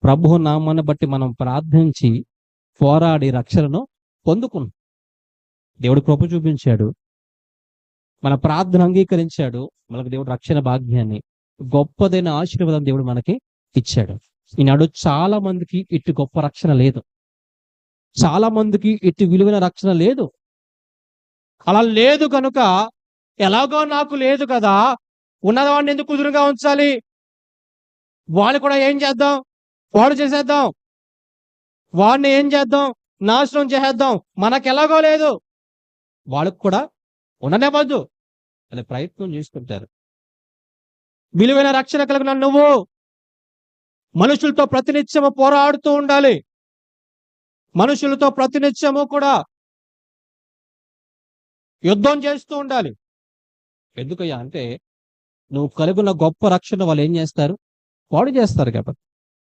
ప్రభు నామాన్ని బట్టి మనం ప్రార్థించి పోరాడి రక్షణను పొందుకున్నాం. దేవుడు కృప చూపించాడు, మన ప్రార్థన అంగీకరించాడు, మనకు దేవుడు రక్షణ భాగ్యాన్ని, గొప్పదైన ఆశీర్వాదం దేవుడు మనకి ఇచ్చాడు. ఈనాడు చాలా మందికి ఇటు గొప్ప రక్షణ లేదు, చాలా మందికి ఇటు విలువైన రక్షణ లేదు. అలా లేదు కనుక ఎలాగో నాకు లేదు కదా, ఉన్నవాడిని ఎందుకు కుదురుగా ఉంచాలి, వాడు కూడా ఏం చేద్దాం, వాడు చేసేద్దాం, వాడిని ఏం చేద్దాం, నాశనం చేసేద్దాం, మనకు ఎలాగో లేదు, వాళ్ళకు కూడా ఉండనివ్వద్దు అనే ప్రయత్నం చేసుకుంటారు. విలువైన రక్షణ కలిగిన నువ్వు మనుషులతో ప్రతినిత్యము పోరాడుతూ ఉండాలి. మనుషులతో ప్రతినిత్యము కూడా యుద్ధం చేస్తూ ఉండాలి. ఎందుకయ్యా అంటే నువ్వు కలిగిన గొప్ప రక్షణ వాళ్ళు ఏం చేస్తారు, పాడు చేస్తారు కాబట్టి.